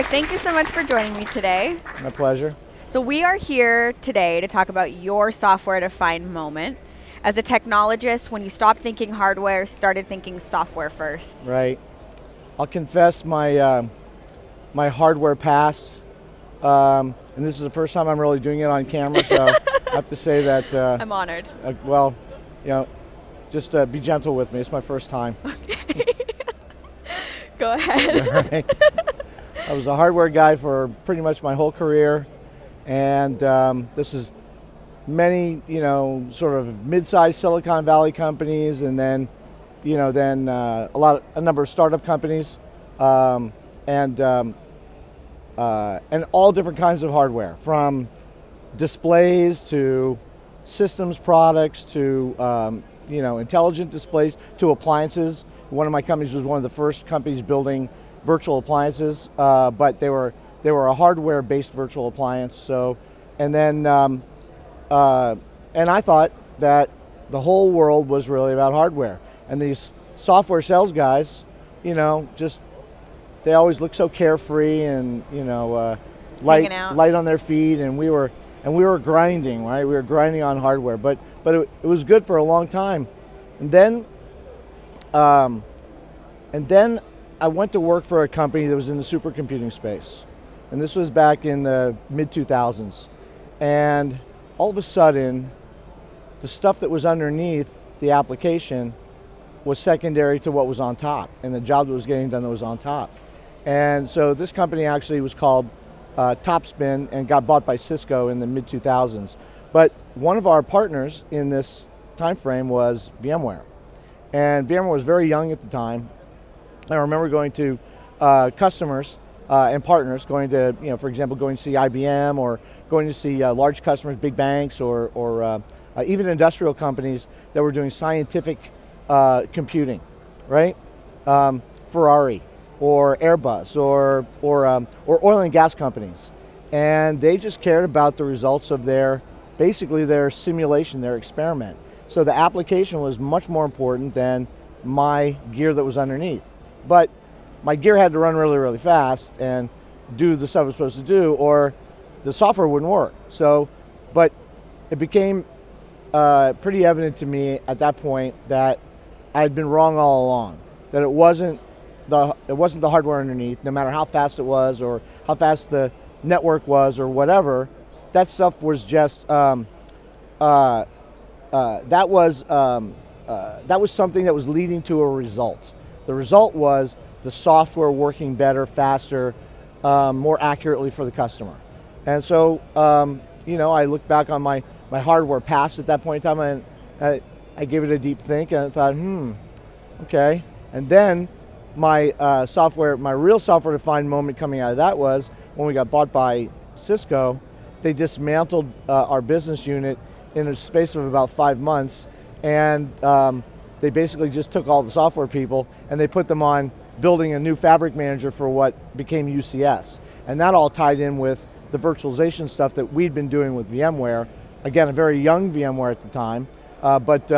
Terrific. Thank you so much for joining me today. My pleasure. So we are here today to talk about your software-defined moment. As a technologist, when you stopped thinking hardware, started thinking software first. Right. I'll confess my my hardware past, and this is the first time I'm really doing it on camera, so I have to say that... I'm honored. Well, you know, just be gentle with me. It's my first time. Okay. Go ahead. Right. I was a hardware guy for pretty much my whole career, and this is many, sort of mid-sized Silicon Valley companies, and then, a number of startup companies, and all different kinds of hardware, from displays to systems products to intelligent displays to appliances. One of my companies was one of the first companies building virtual appliances, but they were a hardware-based virtual appliance. So, and then and I thought that the whole world was really about hardware. And these software sales guys, they always look so carefree and light on their feet, and we were grinding, right? We were grinding on hardware, but it was good for a long time, and then I went to work for a company that was in the supercomputing space, and this was back in the mid-2000s, and all of a sudden, the stuff that was underneath the application was secondary to what was on top, and the job that was getting done that was on top. And so this company actually was called Topspin and got bought by Cisco in the mid-2000s. But one of our partners in this time frame was VMware. And VMware was very young at the time. I remember going to customers and partners, going to, for example, going to see IBM or going to see large customers, big banks, or even industrial companies that were doing scientific computing, right? Ferrari or Airbus or oil and gas companies. And they just cared about the results of basically their simulation, their experiment. So the application was much more important than my gear that was underneath. But my gear had to run really, really fast and do the stuff it was supposed to do, or the software wouldn't work. So, but it became pretty evident to me at that point that I had been wrong all along. That it wasn't the hardware underneath, no matter how fast it was or how fast the network was or whatever. That stuff was just that was something that was leading to a result. The result was the software working better, faster, more accurately for the customer. And so, I looked back on my hardware past at that point in time, and I gave it a deep think, and I thought, okay. And then my real software-defined moment coming out of that was when we got bought by Cisco. They dismantled our business unit in a space of about 5 months, and they basically just took all the software people and they put them on building a new fabric manager for what became UCS. And that all tied in with the virtualization stuff that we'd been doing with VMware. Again, a very young VMware at the time, but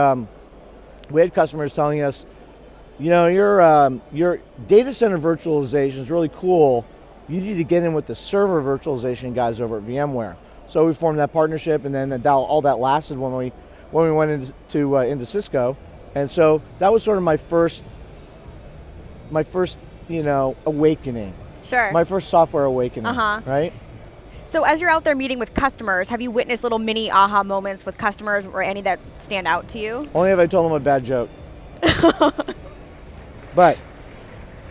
we had customers telling us, your data center virtualization is really cool. You need to get in with the server virtualization guys over at VMware. So we formed that partnership, and then all that lasted when we went into Cisco. And so that was sort of my first awakening. Sure. My first software awakening, right? So as you're out there meeting with customers, have you witnessed little mini aha moments with customers, or any that stand out to you? Only if I told them a bad joke. But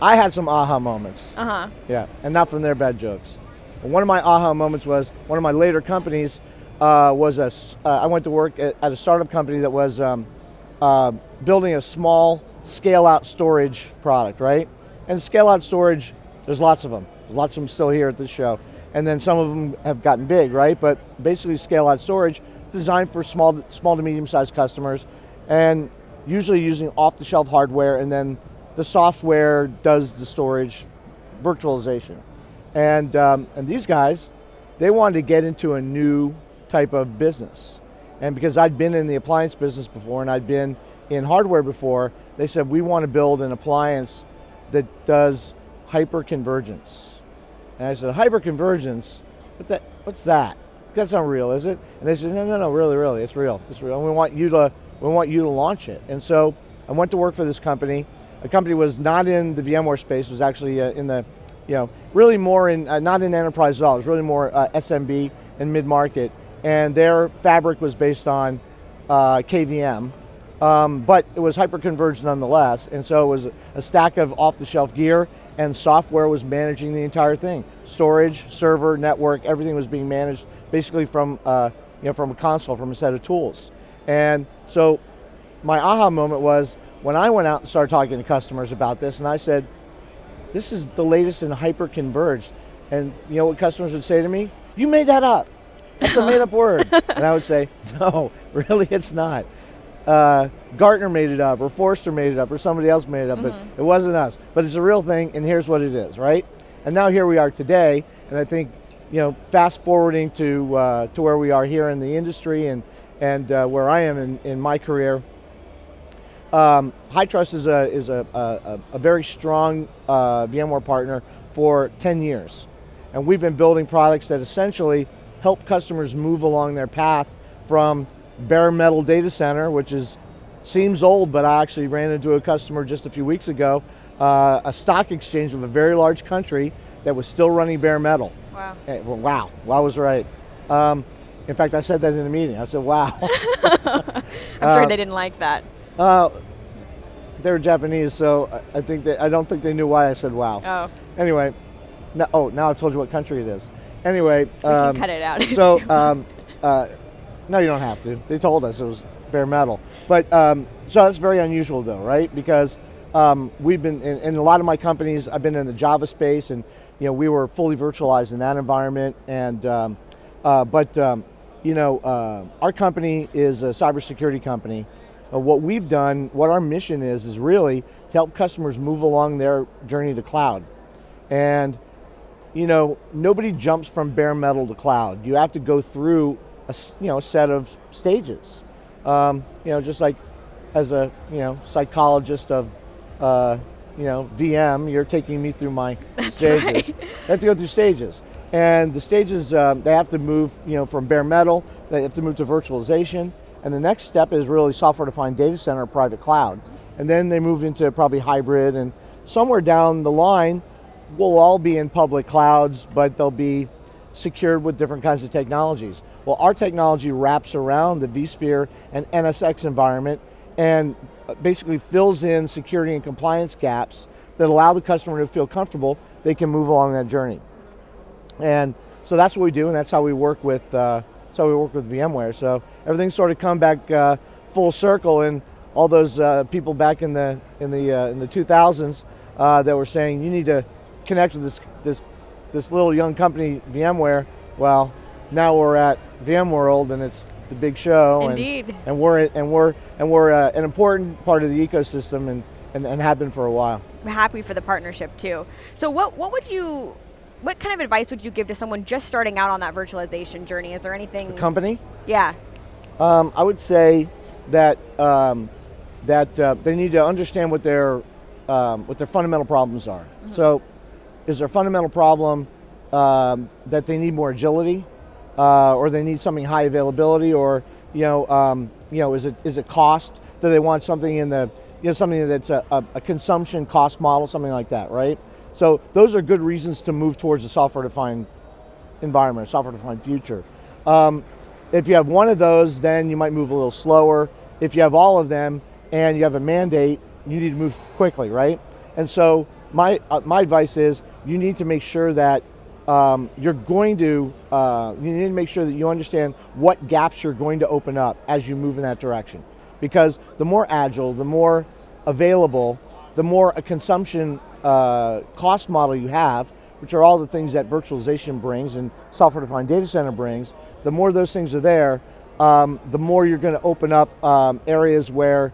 I had some aha moments. Yeah, and not from their bad jokes. And one of my aha moments was one of my later companies I went to work at a startup company that was building a small scale-out storage product, right? And scale-out storage, there's lots of them. There's lots of them still here at this show. And then some of them have gotten big, right? But basically scale-out storage, designed for small to medium-sized customers, and usually using off-the-shelf hardware, and then the software does the storage virtualization. And these guys, they wanted to get into a new type of business. And because I'd been in the appliance business before and I'd been in hardware before, they said, we want to build an appliance that does hyperconvergence. And I said, hyperconvergence, what's that? That's not real, is it? And they said, no, really, it's real. It's real. And we want you to launch it. And so I went to work for this company. The company was not in the VMware space. It was actually in the, really more in, not in enterprise at all. It was really more SMB and mid-market. And their fabric was based on KVM. But it was hyperconverged nonetheless. And so it was a stack of off-the-shelf gear, and software was managing the entire thing. Storage, server, network, everything was being managed basically from from a console, from a set of tools. And so my aha moment was when I went out and started talking to customers about this, and I said, this is the latest in hyperconverged. And you know what customers would say to me? You made that up. That's a made up word. And I would say, no, really it's not. Gartner made it up, or Forrester made it up, or somebody else made it up, but it wasn't us. But it's a real thing, and here's what it is, right? And now here we are today, and I think, fast forwarding to where we are here in the industry and where I am in my career, HyTrust is a very strong VMware partner for 10 years. And we've been building products that essentially help customers move along their path from bare metal data center, which seems old, but I actually ran into a customer just a few weeks ago, a stock exchange of a very large country that was still running bare metal. Wow. Wow, I was right. In fact, I said that in a meeting. I said, wow. I'm sure they didn't like that. They were Japanese, so I don't think they knew why I said wow. Oh. Anyway, now I've told you what country it is. Anyway. We can cut it out. So, no, you don't have to. They told us it was bare metal. But, so that's very unusual though, right? Because we've been, in a lot of my companies, I've been in the Java space, and we were fully virtualized in that environment. And, our company is a cybersecurity company. What we've done, what our mission is really to help customers move along their journey to cloud. And, nobody jumps from bare metal to cloud. You have to go through a set of stages. Just like as a psychologist of VM, you're taking me through my stages. Right. They have to go through stages, and the stages they have to move from bare metal. They have to move to virtualization, and the next step is really software-defined data center or private cloud, and then they move into probably hybrid, and somewhere down the line, we'll all be in public clouds, but they'll be secured with different kinds of technologies. Well, our technology wraps around the vSphere and NSX environment and basically fills in security and compliance gaps that allow the customer to feel comfortable they can move along that journey. And so that's what we do, and that's how we work with VMware. So everything's sort of come back full circle, and all those people back in the 2000s that were saying you need to connect with this little young company VMware. Well, now we're at VMworld, and it's the big show. Indeed. And we're an important part of the ecosystem, and have been for a while. I'm happy for the partnership too. So what kind of advice would you give to someone just starting out on that virtualization journey? Is there anything? A company? Yeah. I would say that they need to understand what their fundamental problems are. Mm-hmm. So, is their fundamental problem that they need more agility, or they need something high availability, or is it cost? Do they want something in the something that's a consumption cost model, something like that, right? So those are good reasons to move towards a software-defined environment, a software-defined future. If you have one of those, then you might move a little slower. If you have all of them and you have a mandate, you need to move quickly, right? And so my advice is you need to make sure that you need to make sure that you understand what gaps you're going to open up as you move in that direction. Because the more agile, the more available, the more a consumption cost model you have, which are all the things that virtualization brings and software-defined data center brings, the more those things are there, the more you're going to open up areas where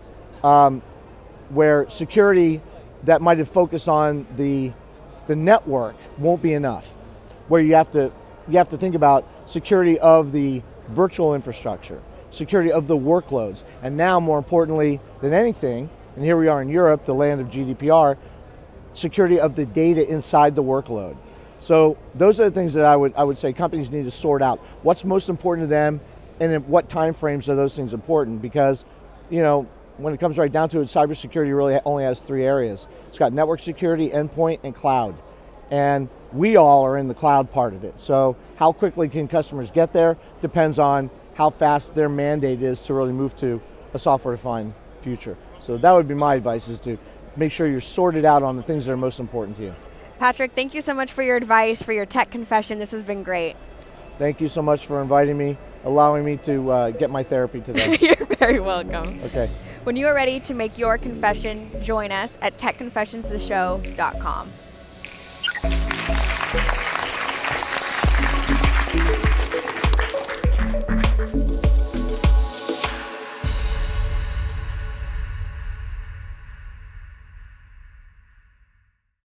security that might have focused on the network won't be enough. Where you have to think about security of the virtual infrastructure, security of the workloads, and now more importantly than anything, and here we are in Europe, the land of GDPR, security of the data inside the workload. So those are the things that I would say companies need to sort out. What's most important to them, and in what time frames are those things important? Because, when it comes right down to it, cybersecurity really only has 3 areas. It's got network security, endpoint, and cloud. And we all are in the cloud part of it. So how quickly can customers get there depends on how fast their mandate is to really move to a software-defined future. So that would be my advice, is to make sure you're sorted out on the things that are most important to you. Patrick, thank you so much for your advice, for your tech confession. This has been great. Thank you so much for inviting me, allowing me to get my therapy today. You're very welcome. Okay. When you are ready to make your confession, join us at techconfessionstheshow.com.